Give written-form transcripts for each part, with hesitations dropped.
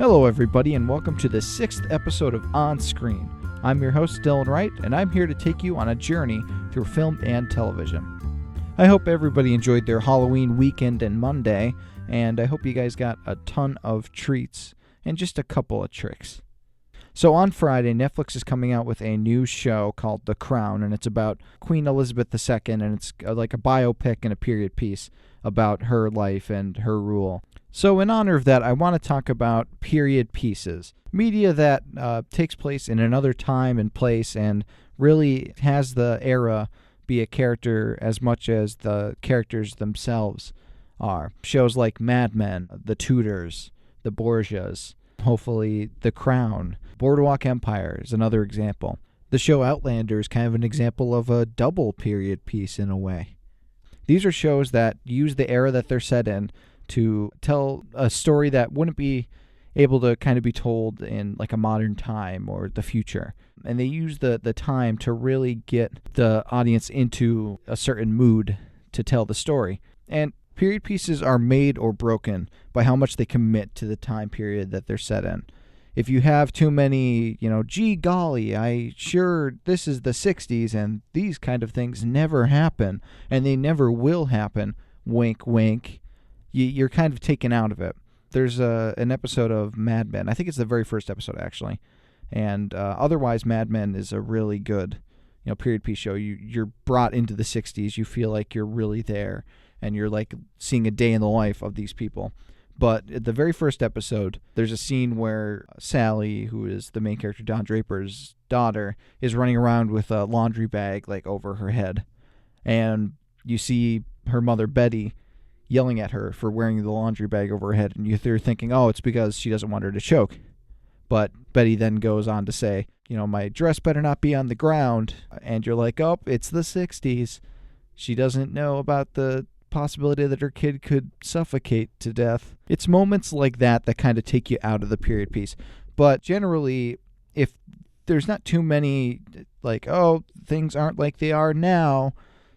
Hello everybody and welcome to the 6th episode of On Screen. I'm your host Dylan Wright and I'm here to take you on a journey through film and television. I hope everybody enjoyed their Halloween weekend and Monday, and I hope you guys got a ton of treats and just a couple of tricks. So on Friday, Netflix is coming out with a new show called The Crown, and it's about Queen Elizabeth II, and it's like a biopic and a period piece about her life and her rule. So in honor of that, I want to talk about period pieces, media that takes place in another time and place and really has the era be a character as much as the characters themselves are. Shows like Mad Men, The Tudors, The Borgias, hopefully The Crown. Boardwalk Empire is another example. The show Outlander is kind of an example of a double period piece in a way. These are shows that use the era that they're set in to tell a story that wouldn't be able to kind of be told in like a modern time or the future. And they use the time to really get the audience into a certain mood to tell the story. And period pieces are made or broken by how much they commit to the time period that they're set in. If you have too many, gee golly, this is the 60s and these kind of things never happen and they never will happen, wink, wink, you're kind of taken out of it. There's an episode of Mad Men. I think it's the very first episode, actually. And otherwise, Mad Men is a really good, period piece show. You're brought into the 60s. You feel like you're really there. And you're like seeing a day in the life of these people. But at the very first episode, there's a scene where Sally, who is the main character, Don Draper's daughter, is running around with a laundry bag like over her head. And you see her mother, Betty, yelling at her for wearing the laundry bag over her head, and you're thinking, oh, it's because she doesn't want her to choke. But Betty then goes on to say, my dress better not be on the ground, and you're like, oh, it's the 60s. She doesn't know about the possibility that her kid could suffocate to death. It's moments like that that kind of take you out of the period piece. But generally, if there's not too many, like, oh, things aren't like they are now,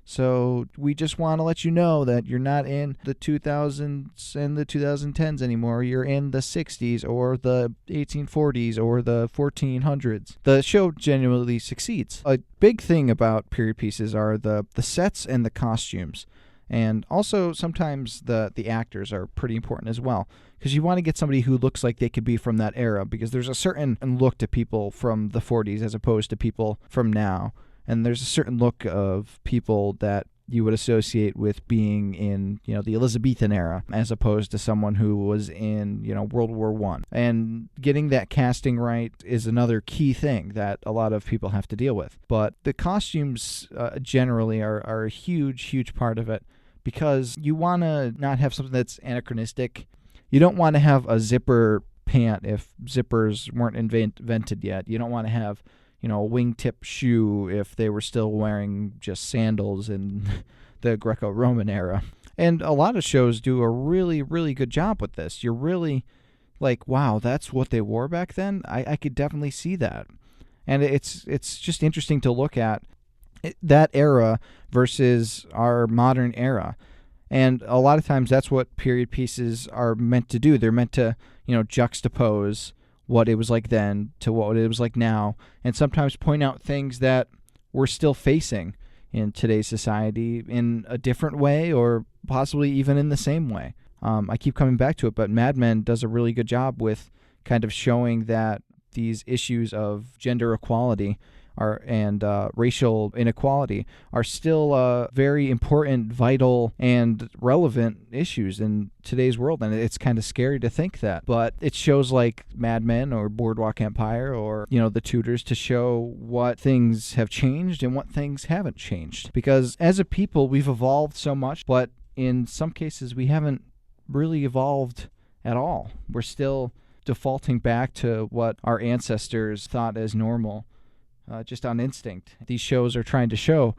so we just want to let you know that you're not in the 2000s and the 2010s anymore. You're in the 60s or the 1840s or the 1400s. The show genuinely succeeds. A big thing about period pieces are the sets and the costumes. And also sometimes the actors are pretty important as well, because you want to get somebody who looks like they could be from that era, because there's a certain look to people from the 40s as opposed to people from now. And there's a certain look of people that you would associate with being in, the Elizabethan era, as opposed to someone who was in, World War I. And getting that casting right is another key thing that a lot of people have to deal with. But the costumes generally are a huge, huge part of it, because you want to not have something that's anachronistic. You don't want to have a zipper pant if zippers weren't invented yet. You don't want to have a wingtip shoe if they were still wearing just sandals in the Greco-Roman era. And a lot of shows do a really, really good job with this. You're really like, wow, that's what they wore back then? I could definitely see that. And it's just interesting to look at that era versus our modern era. And a lot of times that's what period pieces are meant to do. They're meant to, juxtapose what it was like then to what it was like now, and sometimes point out things that we're still facing in today's society in a different way or possibly even in the same way. I keep coming back to it, but Mad Men does a really good job with kind of showing that these issues of gender equality and racial inequality are still very important, vital, and relevant issues in today's world. And it's kind of scary to think that. But it shows like Mad Men or Boardwalk Empire or, The Tudors to show what things have changed and what things haven't changed. Because as a people, we've evolved so much, but in some cases, we haven't really evolved at all. We're still defaulting back to what our ancestors thought as normal. Just on instinct. These shows are trying to show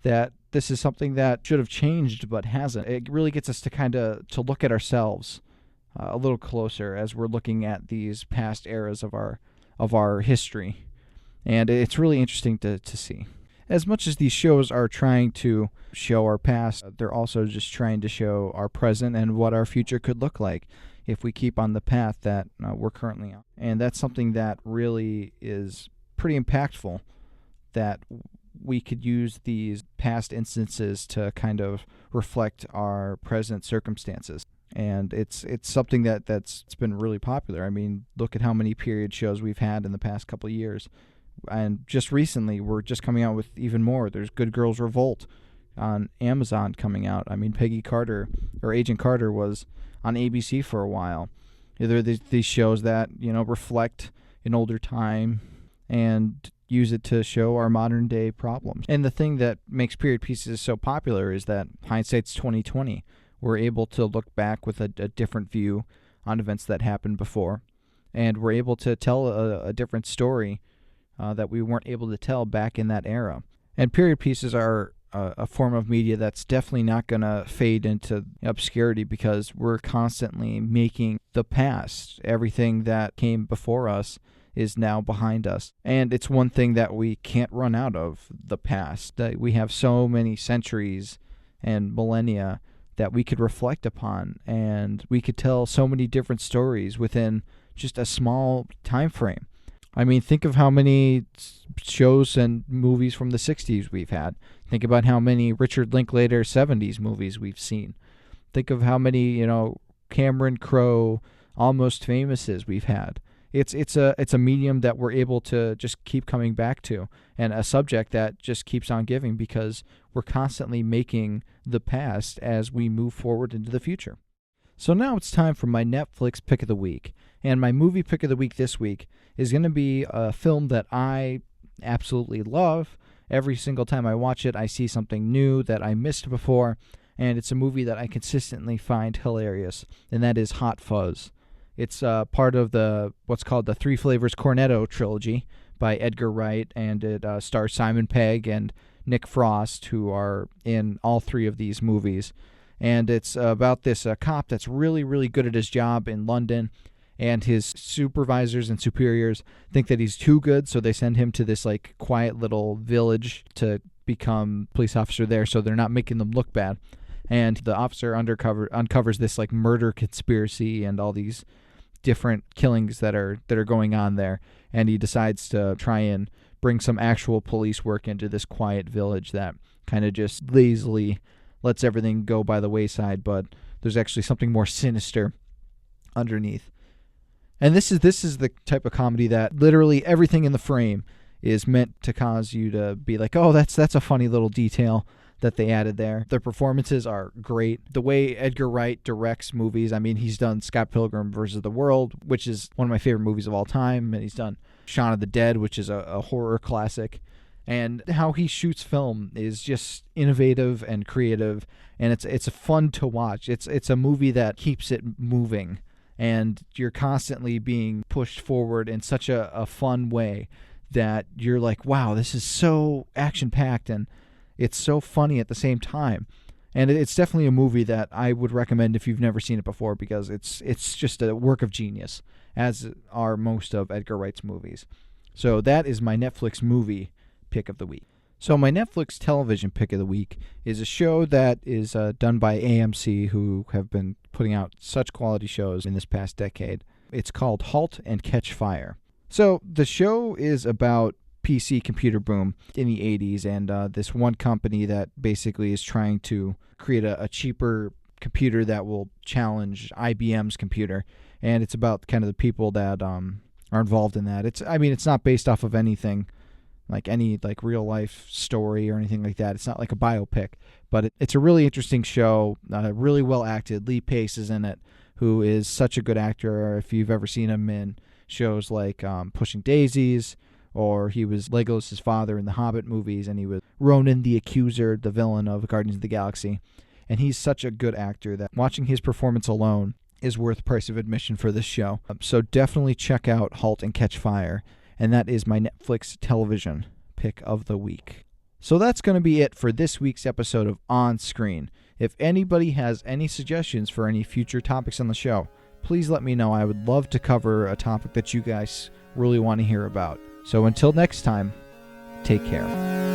that this is something that should have changed but hasn't. It really gets us to look at ourselves a little closer as we're looking at these past eras of our history. And it's really interesting to see. as much as these shows are trying to show our past, they're also just trying to show our present and what our future could look like if we keep on the path that we're currently on. And that's something that really is pretty impactful, that we could use these past instances to kind of reflect our present circumstances. And it's something that's been really popular. I mean, look at how many period shows we've had in the past couple of years. And just recently, we're just coming out with even more. There's Good Girls Revolt on Amazon coming out. I mean, Peggy Carter, or Agent Carter, was on ABC for a while. There are these shows that, reflect an older time and use it to show our modern day problems. And the thing that makes period pieces so popular is that hindsight's 2020. We're able to look back with a different view on events that happened before, and we're able to tell a different story that we weren't able to tell back in that era. And period pieces are a form of media that's definitely not going to fade into obscurity, because we're constantly making the past, everything that came before us, is now behind us. And it's one thing that we can't run out of, the past. That we have so many centuries and millennia that we could reflect upon, and we could tell so many different stories within just a small time frame. I mean, think of how many shows and movies from the 60s we've had. Think about how many Richard Linklater 70s movies we've seen. Think of how many, Cameron Crowe Almost Famouses we've had. It's a medium that we're able to just keep coming back to, and a subject that just keeps on giving, because we're constantly making the past as we move forward into the future. So now it's time for my Netflix pick of the week. And my movie pick of the week this week is going to be a film that I absolutely love. Every single time I watch it, I see something new that I missed before, and it's a movie that I consistently find hilarious, and that is Hot Fuzz. It's part of what's called the Three Flavors Cornetto trilogy by Edgar Wright, and it stars Simon Pegg and Nick Frost, who are in all three of these movies. And it's about this cop that's really, really good at his job in London, and his supervisors and superiors think that he's too good, so they send him to this quiet little village to become police officer there, so they're not making them look bad. And the officer uncovers this murder conspiracy and all these different killings that are going on there, and he decides to try and bring some actual police work into this quiet village that kind of just lazily lets everything go by the wayside, but there's actually something more sinister underneath. And this is the type of comedy that literally everything in the frame is meant to cause you to be like, oh, that's a funny little detail that they added there. The performances are great. The way Edgar Wright directs movies, I mean, he's done Scott Pilgrim vs. the World, which is one of my favorite movies of all time, and he's done Shaun of the Dead, which is a horror classic. And how he shoots film is just innovative and creative, and it's fun to watch. It's a movie that keeps it moving, and you're constantly being pushed forward in such a fun way that you're like, wow, this is so action-packed, and it's so funny at the same time. And it's definitely a movie that I would recommend if you've never seen it before, because it's just a work of genius, as are most of Edgar Wright's movies. So that is my Netflix movie pick of the week. So my Netflix television pick of the week is a show that is done by AMC, who have been putting out such quality shows in this past decade. It's called Halt and Catch Fire. So the show is about PC computer boom in the 80s, and this one company that basically is trying to create a cheaper computer that will challenge IBM's computer, and it's about kind of the people that are involved in that. It's not based off of anything, any real life story or anything like that. It's not like a biopic, but it's a really interesting show, really well acted. Lee Pace is in it, who is such a good actor. If you've ever seen him in shows like Pushing Daisies, or he was Legolas' father in the Hobbit movies, and he was Ronan the Accuser, the villain of Guardians of the Galaxy. And he's such a good actor that watching his performance alone is worth the price of admission for this show. So definitely check out Halt and Catch Fire, and that is my Netflix television pick of the week. So that's going to be it for this week's episode of On Screen. If anybody has any suggestions for any future topics on the show, please let me know. I would love to cover a topic that you guys really want to hear about. So until next time, take care.